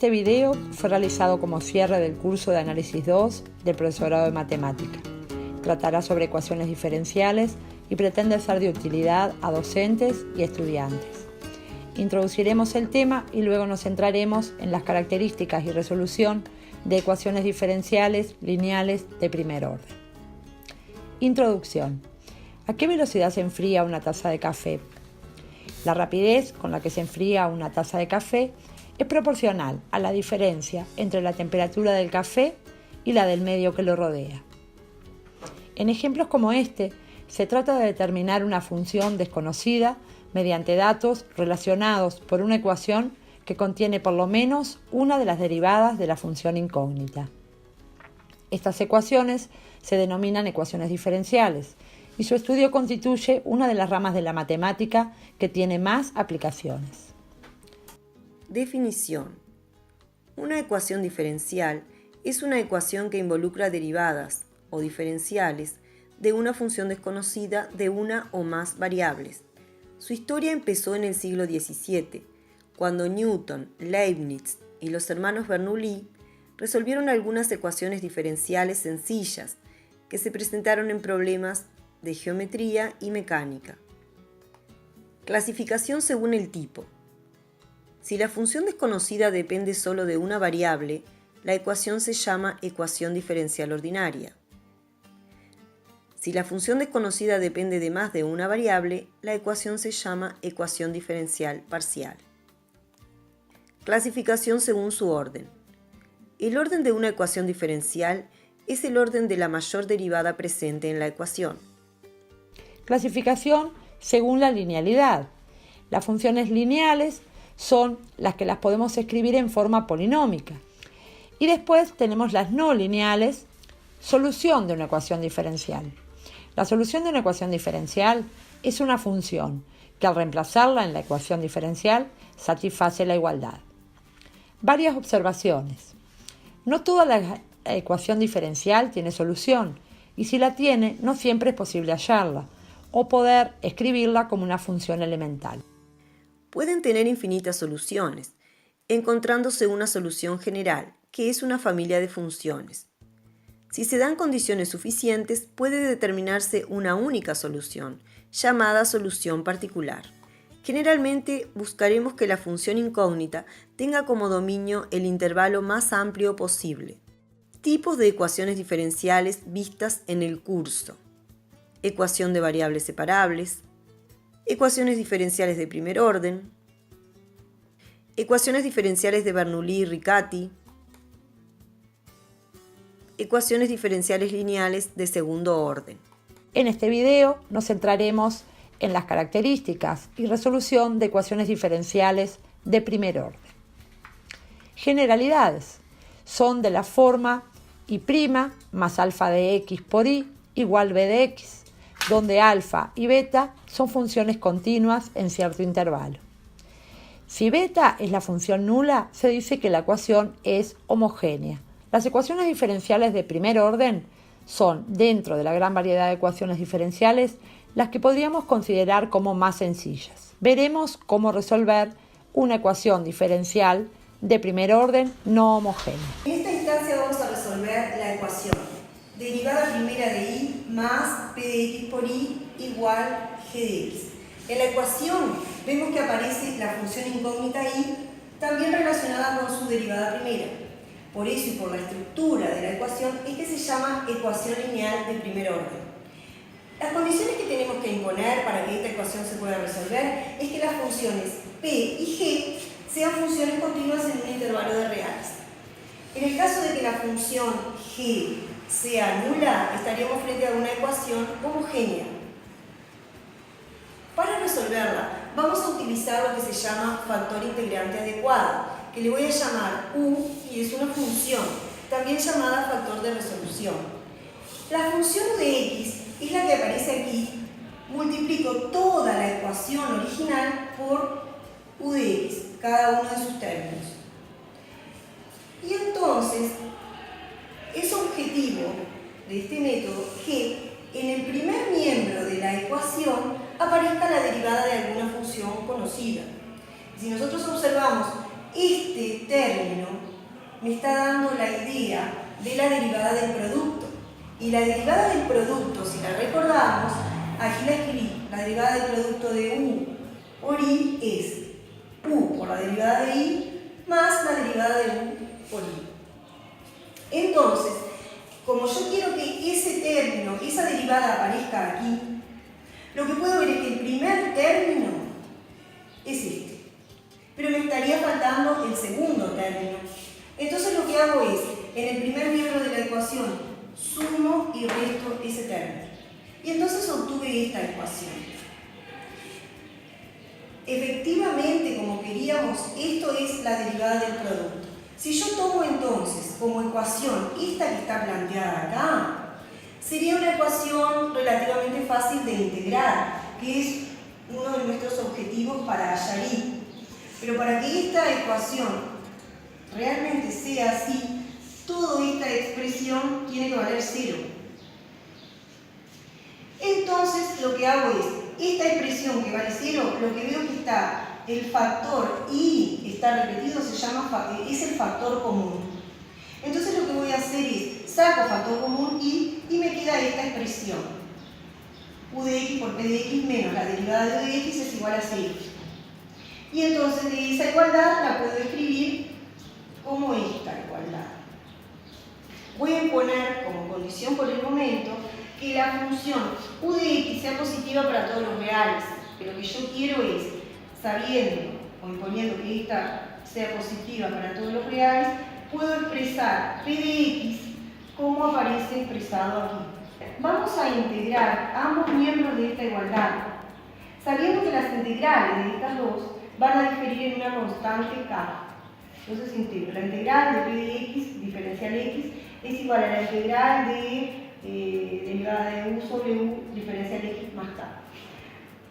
Este video fue realizado como cierre del curso de Análisis 2 del Profesorado de Matemática. Tratará sobre ecuaciones diferenciales y pretende ser de utilidad a docentes y estudiantes. Introduciremos el tema y luego nos centraremos en las características y resolución de ecuaciones diferenciales lineales de primer orden. Introducción. ¿A qué velocidad se enfría una taza de café? La rapidez con la que se enfría una taza de café es proporcional a la diferencia entre la temperatura del café y la del medio que lo rodea. En ejemplos como este, se trata de determinar una función desconocida mediante datos relacionados por una ecuación que contiene por lo menos una de las derivadas de la función incógnita. Estas ecuaciones se denominan ecuaciones diferenciales y su estudio constituye una de las ramas de la matemática que tiene más aplicaciones. Definición. Una ecuación diferencial es una ecuación que involucra derivadas o diferenciales de una función desconocida de una o más variables. Su historia empezó en el siglo XVII, cuando Newton, Leibniz y los hermanos Bernoulli resolvieron algunas ecuaciones diferenciales sencillas que se presentaron en problemas de geometría y mecánica. Clasificación según el tipo. Si la función desconocida depende solo de una variable, la ecuación se llama ecuación diferencial ordinaria. Si la función desconocida depende de más de una variable, la ecuación se llama ecuación diferencial parcial. Clasificación según su orden. El orden de una ecuación diferencial es el orden de la mayor derivada presente en la ecuación. Clasificación según la linealidad. Las funciones lineales son las que las podemos escribir en forma polinómica. Y después tenemos las no lineales, solución de una ecuación diferencial. La solución de una ecuación diferencial es una función que al reemplazarla en la ecuación diferencial satisface la igualdad. Varias observaciones. No toda la ecuación diferencial tiene solución y si la tiene, no siempre es posible hallarla o poder escribirla como una función elemental. Pueden tener infinitas soluciones, encontrándose una solución general, que es una familia de funciones. Si se dan condiciones suficientes, puede determinarse una única solución, llamada solución particular. Generalmente buscaremos que la función incógnita tenga como dominio el intervalo más amplio posible. Tipos de ecuaciones diferenciales vistas en el curso. Ecuación de variables separables. Ecuaciones diferenciales de primer orden. Ecuaciones diferenciales de Bernoulli y Riccati. Ecuaciones diferenciales lineales de segundo orden. En este video nos centraremos en las características y resolución de ecuaciones diferenciales de primer orden. Generalidades son de la forma y' más alfa de x por y igual b de x, donde alfa y beta son funciones continuas en cierto intervalo. Si beta es la función nula, se dice que la ecuación es homogénea. Las ecuaciones diferenciales de primer orden son, dentro de la gran variedad de ecuaciones diferenciales, las que podríamos considerar como más sencillas. Veremos cómo resolver una ecuación diferencial de primer orden no homogénea. En esta instancia vamos a resolver la ecuación derivada primera de y más p de x por y igual g de x. En la ecuación vemos que aparece la función incógnita y también relacionada con su derivada primera. Por eso y por la estructura de la ecuación es que se llama ecuación lineal de primer orden. Las condiciones que tenemos que imponer para que esta ecuación se pueda resolver es que las funciones p y g sean funciones continuas en un intervalo de reales. En el caso de que la función g sea nula, estaríamos frente a una ecuación homogénea. Para resolverla, vamos a utilizar lo que se llama factor integrante adecuado, que le voy a llamar u y es una función, también llamada factor de resolución. La función u de x es la que aparece aquí. Multiplico toda la ecuación original por u de x, cada uno de sus términos. Y entonces, es objetivo de este método que en el primer miembro de la ecuación aparezca la derivada de alguna función conocida. Si nosotros observamos Este término me está dando la idea de la derivada del producto. Y la derivada del producto, si la recordamos, aquí la escribí. La derivada del producto de U por I es U por la derivada de I más la derivada de U por I. Entonces, como yo quiero que ese término, esa derivada aparezca aquí, lo que puedo ver es que el primer término es este. Pero me estaría faltando el segundo término. Entonces lo que hago es, en el primer miembro de la ecuación, sumo y resto ese término. Y entonces obtuve esta ecuación. Efectivamente, como queríamos, esto es la derivada del producto. Si yo tomo entonces como ecuación esta que está planteada acá, sería una ecuación relativamente fácil de integrar, que es uno de nuestros objetivos para Yarí. Pero para que esta ecuación realmente sea así, toda esta expresión tiene que valer 0. Entonces lo que hago es, esta expresión que vale 0, lo que veo que está el factor I está repetido, es el factor común. Entonces lo que voy a hacer es, saco factor común I y me queda esta expresión. U de X por P de X menos la derivada de U de X es igual a 0. Y entonces de esa igualdad la puedo escribir como esta igualdad. Voy a poner como condición por el momento que la función U de X sea positiva para todos los reales. Pero lo que yo quiero es, sabiendo o imponiendo que esta sea positiva para todos los reales, puedo expresar P de X como aparece expresado aquí. Vamos a integrar ambos miembros de esta igualdad, sabiendo que las integrales de estas dos van a diferir en una constante K. Entonces integro. La integral de P de X, diferencial X, es igual a la integral de derivada de U sobre U, diferencial X más K.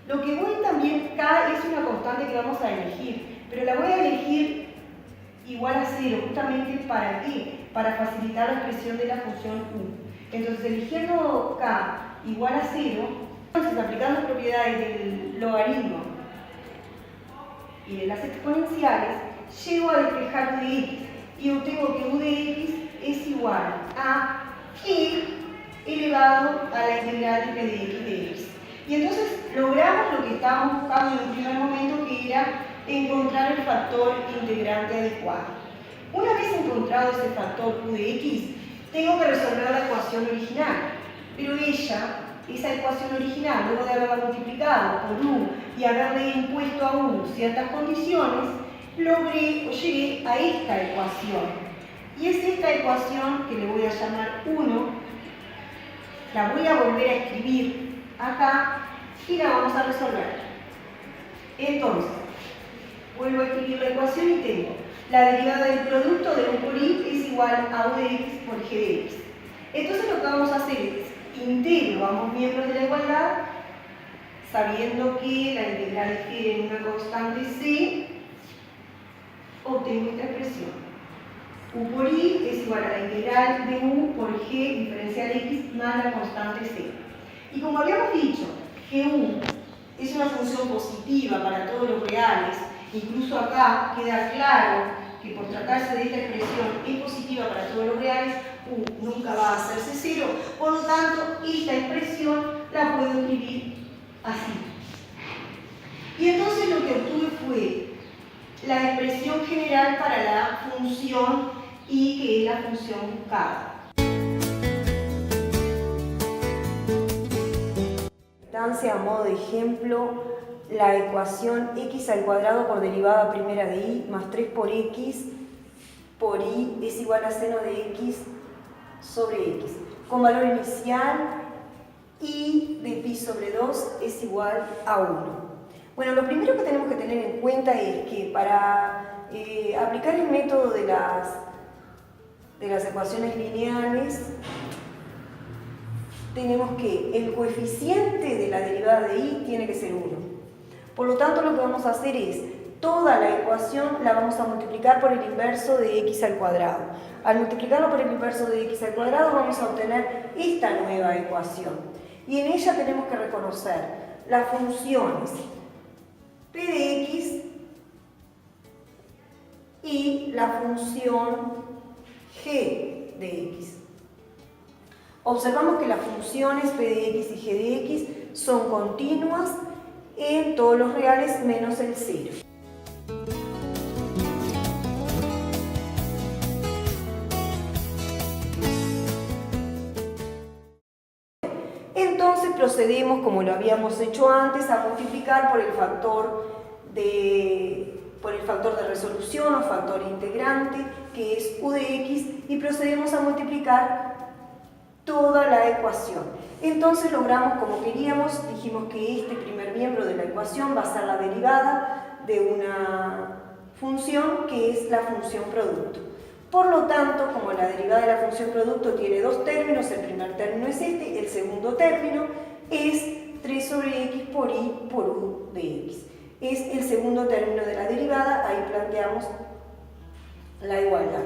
Lo que voy también, K es una constante que vamos a elegir, pero la voy a elegir igual a 0, justamente ¿para qué? Para facilitar la expresión de la función U. Entonces, eligiendo K igual a 0, entonces aplicando las propiedades del logaritmo y de las exponenciales, llego a despejar U de X y obtengo que U de X es igual a G elevado a la integral de P de X de X. Y entonces logramos lo que estábamos buscando en un primer momento, que era encontrar el factor integrante adecuado. Una vez encontrado ese factor U de X, tengo que resolver la ecuación original. Pero esa ecuación original, luego de haberla multiplicado por U y haberle impuesto a U ciertas condiciones, llegué a esta ecuación. Y es esta ecuación que le voy a llamar 1, la voy a volver a escribir acá y la vamos a resolver. Entonces, vuelvo a escribir la ecuación y tengo la derivada del producto de U por I es igual a U de X por G de X. Entonces lo que vamos a hacer es integro ambos miembros de la igualdad, sabiendo que la integral difiere en una constante C, obtengo esta expresión. U por I es igual a la integral de U por G diferencial X más la constante C. Y como habíamos dicho que U es una función positiva para todos los reales, incluso acá queda claro que por tratarse de esta expresión es positiva para todos los reales, U nunca va a hacerse 0, por lo tanto esta expresión la puedo escribir así. Y entonces lo que obtuve fue la expresión general para la función y que es la función buscada. A modo de ejemplo, la ecuación x al cuadrado por derivada primera de y más 3 por x por y es igual a seno de x sobre x, con valor inicial y de pi sobre 2 es igual a 1. Bueno, lo primero que tenemos que tener en cuenta es que para aplicar el método de las ecuaciones lineales, tenemos que el coeficiente de la derivada de y tiene que ser 1. Por lo tanto, lo que vamos a hacer es, toda la ecuación la vamos a multiplicar por el inverso de x al cuadrado. Al multiplicarlo por el inverso de x al cuadrado vamos a obtener esta nueva ecuación. Y en ella tenemos que reconocer las funciones p de x y la función g de x. Observamos que las funciones p de x y g de x son continuas en todos los reales menos el 0. Entonces procedemos, como lo habíamos hecho antes, a multiplicar por el factor de resolución o factor integrante, que es u de x, y procedemos a multiplicar toda la ecuación. Entonces logramos como queríamos, dijimos que este primer miembro de la ecuación va a ser la derivada de una función que es la función producto. Por lo tanto, como la derivada de la función producto tiene dos términos, el primer término es este, el segundo término es 3 sobre x por y por u de x. Es el segundo término de la derivada, ahí planteamos la igualdad.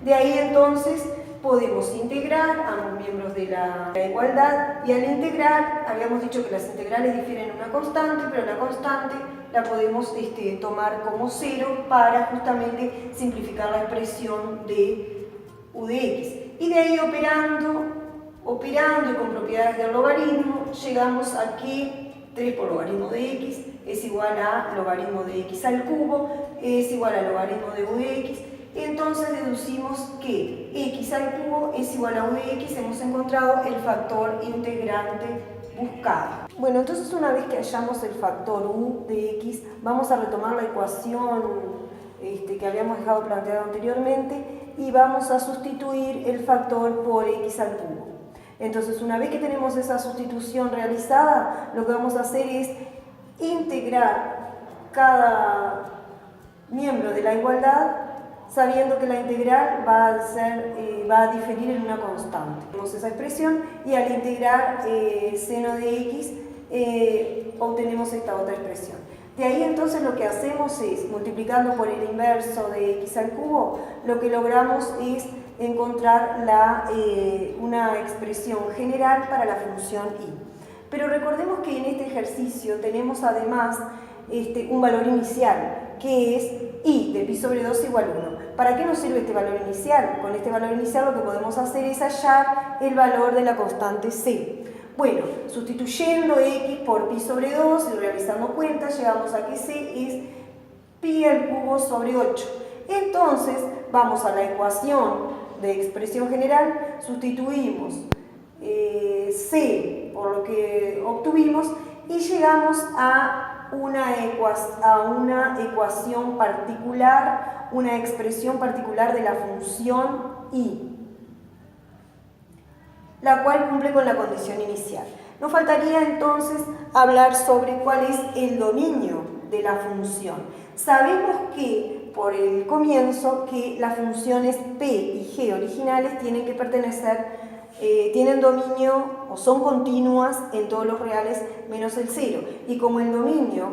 De ahí entonces podemos integrar ambos miembros de la igualdad, y al integrar, habíamos dicho que las integrales difieren en una constante, pero la constante la podemos tomar como 0 para justamente simplificar la expresión de u de x. Y de ahí operando y con propiedades del logaritmo, llegamos a que 3 por logaritmo de x es igual a logaritmo de x al cubo, es igual a logaritmo de u de x. Entonces deducimos que x al cubo es igual a u de x, hemos encontrado el factor integrante buscado. Bueno, entonces una vez que hallamos el factor u de x, vamos a retomar la ecuación que habíamos dejado planteada anteriormente y vamos a sustituir el factor por x al cubo. Entonces, una vez que tenemos esa sustitución realizada, lo que vamos a hacer es integrar cada miembro de la igualdad, sabiendo que la integral va a diferir en una constante. Tenemos esa expresión y al integrar seno de x obtenemos esta otra expresión. De ahí entonces lo que hacemos es, multiplicando por el inverso de x al cubo, lo que logramos es encontrar una expresión general para la función y. Pero recordemos que en este ejercicio tenemos además un valor inicial, que es y de pi sobre 2 igual 1. ¿Para qué nos sirve este valor inicial? Con este valor inicial lo que podemos hacer es hallar el valor de la constante c. Bueno, sustituyendo x por pi sobre 2 y realizando cuentas, llegamos a que c es pi al cubo sobre 8. Entonces, vamos a la ecuación de expresión general, sustituimos c por lo que obtuvimos y llegamos a una ecuación particular, una expresión particular de la función y, la cual cumple con la condición inicial. Nos faltaría entonces hablar sobre cuál es el dominio de la función. Sabemos que por el comienzo que las funciones p y g originales tienen que pertenecer, tienen dominio o son continuas en todos los reales menos el 0. Y como el dominio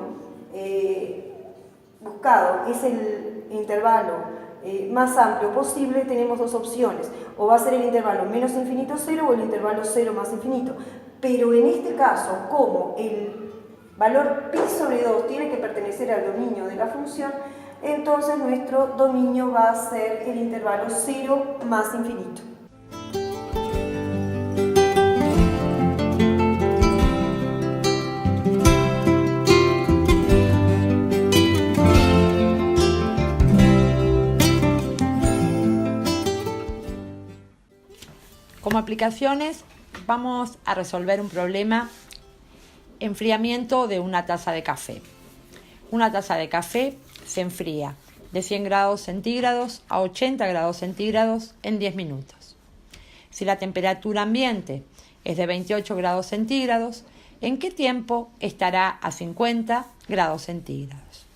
buscado es el intervalo más amplio posible, tenemos dos opciones: o va a ser el intervalo menos infinito 0 o el intervalo 0 más infinito. Pero en este caso, como el valor pi sobre 2 tiene que pertenecer al dominio de la función, entonces nuestro dominio va a ser el intervalo 0 más infinito. Como aplicaciones, vamos a resolver un problema: enfriamiento de una taza de café. Una taza de café se enfría de 100 grados centígrados a 80 grados centígrados en 10 minutos. Si la temperatura ambiente es de 28 grados centígrados, ¿en qué tiempo estará a 50 grados centígrados?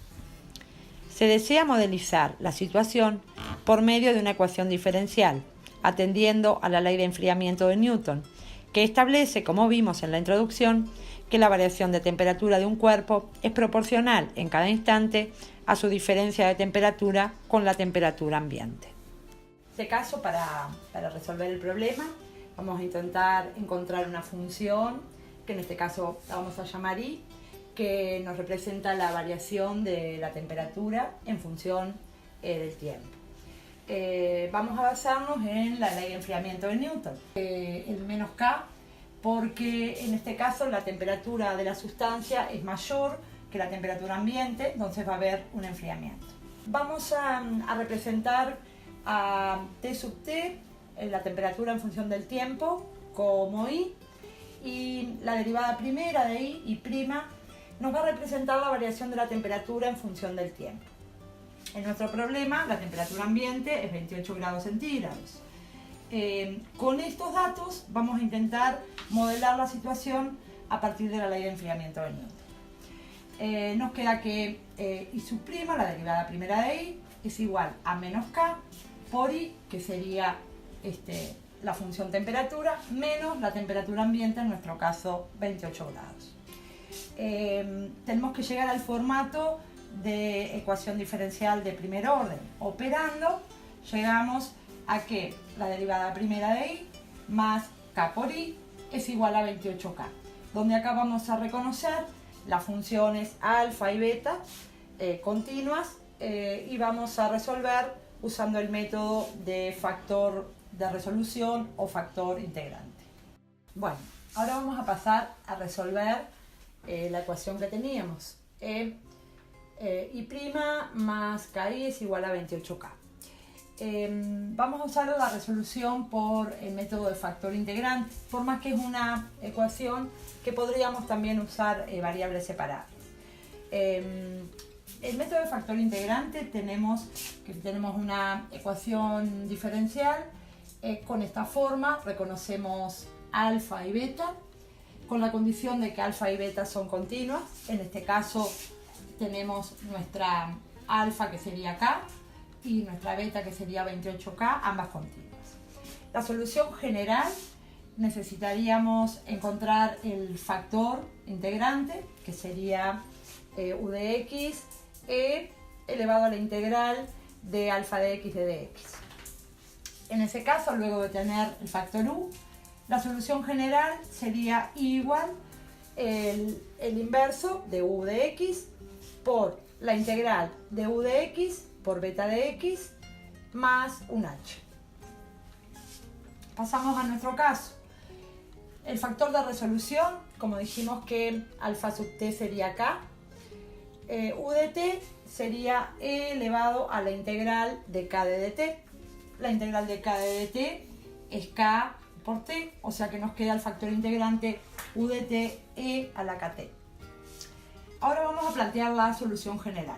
Se desea modelizar la situación por medio de una ecuación diferencial, atendiendo a la ley de enfriamiento de Newton, que establece, como vimos en la introducción, que la variación de temperatura de un cuerpo es proporcional en cada instante a su diferencia de temperatura con la temperatura ambiente. En este caso, para resolver el problema, vamos a intentar encontrar una función, que en este caso la vamos a llamar y, que nos representa la variación de la temperatura en función del tiempo. Vamos a basarnos en la ley de enfriamiento de Newton, el menos K, porque en este caso la temperatura de la sustancia es mayor que la temperatura ambiente, entonces va a haber un enfriamiento. Vamos a representar a T sub T, la temperatura en función del tiempo, como I, y la derivada primera de I, I', nos va a representar la variación de la temperatura en función del tiempo. En nuestro problema, la temperatura ambiente es 28 grados centígrados. Con estos datos vamos a intentar modelar la situación a partir de la ley de enfriamiento de Newton. Nos queda que I sub', la derivada primera de I, es igual a menos K por I, que sería la función temperatura, menos la temperatura ambiente, en nuestro caso 28 grados. Tenemos que llegar al formato de ecuación diferencial de primer orden. Operando, llegamos a que la derivada primera de I más K por I es igual a 28K, donde acá vamos a reconocer las funciones alfa y beta continuas y vamos a resolver usando el método de factor de resolución o factor integrante. Bueno, ahora vamos a pasar a resolver la ecuación que teníamos. I' más KI es igual a 28K. Vamos a usar la resolución por el método de factor integrante, por más que es una ecuación que podríamos también usar variables separadas. El método de factor integrante tenemos una ecuación diferencial con esta forma, reconocemos alfa y beta, con la condición de que alfa y beta son continuas. En este caso tenemos nuestra alfa, que sería K, y nuestra beta, que sería 28K, ambas continuas. La solución general, necesitaríamos encontrar el factor integrante, que sería u de x elevado a la integral de alfa de x de dx. En ese caso, luego de tener el factor u, la solución general sería igual el inverso de u de x por la integral de u de x por beta de x más un h. Pasamos a nuestro caso. El factor de resolución, como dijimos que alfa sub t sería k, u de t sería e elevado a la integral de k de dt. La integral de k de dt es k por t, o sea que nos queda el factor integrante u de t e a la kt. Ahora vamos a plantear la solución general.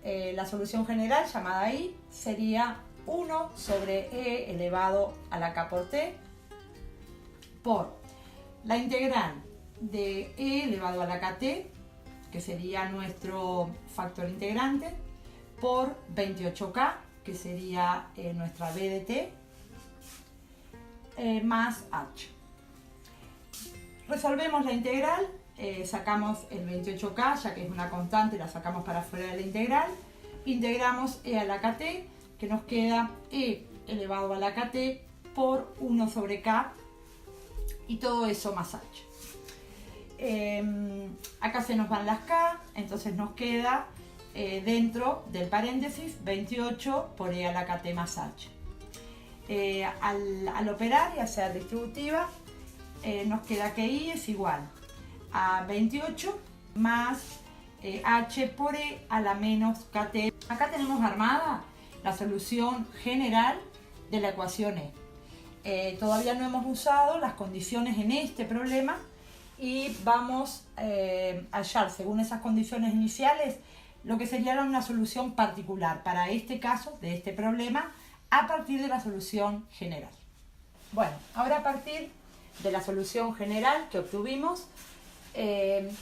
La solución general, llamada I, sería 1 sobre e elevado a la k por t por la integral de e elevado a la kt, que sería nuestro factor integrante, por 28k, que sería nuestra b de t, más h. Resolvemos la integral, sacamos el 28k, ya que es una constante, la sacamos para fuera de la integral, integramos e a la kt, que nos queda e elevado a la kt por 1 sobre k, y todo eso más h. Acá se nos van las k, entonces nos queda dentro del paréntesis 28 por e a la kt más h. Al operar y hacer distributiva, nos queda que i es igual a 28 más h por e a la menos kt. Acá tenemos armada la solución general de la ecuación e. Todavía no hemos usado las condiciones en este problema y vamos a hallar, según esas condiciones iniciales, lo que sería una solución particular para este caso, de este problema, a partir de la solución general. Bueno, ahora a partir de la solución general que obtuvimos,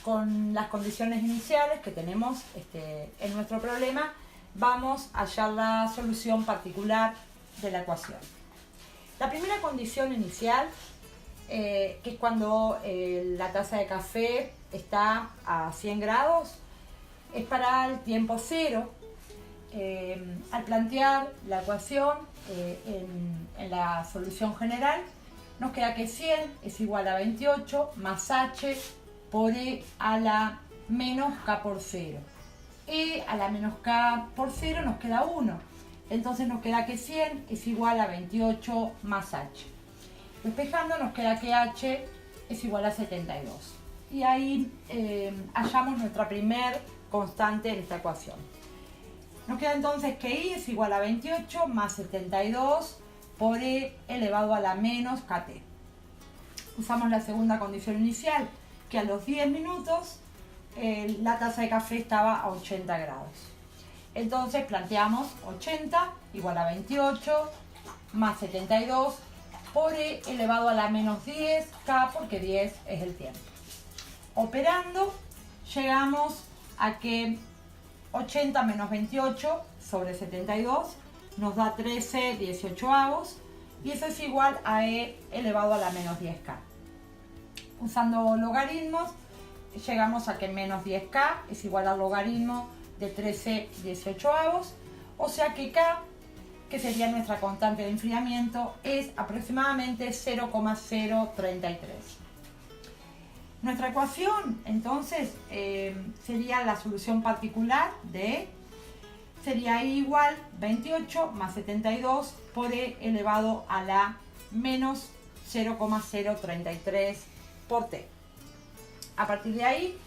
con las condiciones iniciales que tenemos en nuestro problema, vamos a hallar la solución particular de la ecuación. La primera condición inicial, que es cuando la taza de café está a 100 grados, es para el tiempo cero. Al plantear la ecuación en la solución general, nos queda que 100 es igual a 28 más h por e a la menos k por 0. E a la menos k por 0 nos queda 1. Entonces nos queda que 100 es igual a 28 más h. Despejando nos queda que h es igual a 72. Y ahí hallamos nuestra primer constante en esta ecuación. Nos queda entonces que i es igual a 28 más 72 por e elevado a la menos kt. Usamos la segunda condición inicial, que a los 10 minutos la taza de café estaba a 80 grados. Entonces planteamos 80 igual a 28 más 72 por e elevado a la menos 10k, porque 10 es el tiempo. Operando llegamos a que 80 menos 28 sobre 72 nos da 13/18, y eso es igual a e elevado a la menos 10k. Usando logaritmos llegamos a que menos 10k es igual al logaritmo de 13/18, o sea que k, que sería nuestra constante de enfriamiento, es aproximadamente 0,033. Nuestra ecuación entonces sería la solución particular de e, sería i igual 28 más 72 por e elevado a la menos 0,033 por t. A partir de ahí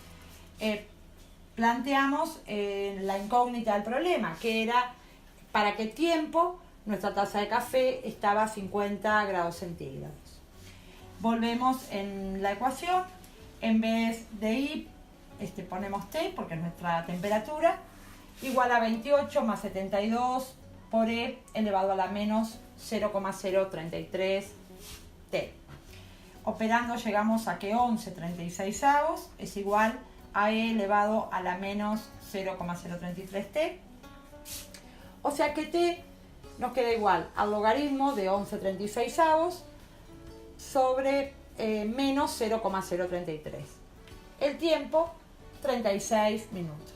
planteamos la incógnita del problema, que era para qué tiempo nuestra taza de café estaba a 50 grados centígrados. Volvemos en la ecuación, en vez de i ponemos t, porque es nuestra temperatura, igual a 28 más 72 por e elevado a la menos 0,033 t. Operando llegamos a que 11/36 es igual a e elevado a la menos 0,033 t. O sea que t nos queda igual al logaritmo de 11/36 sobre menos 0,033. El tiempo, 36 minutos.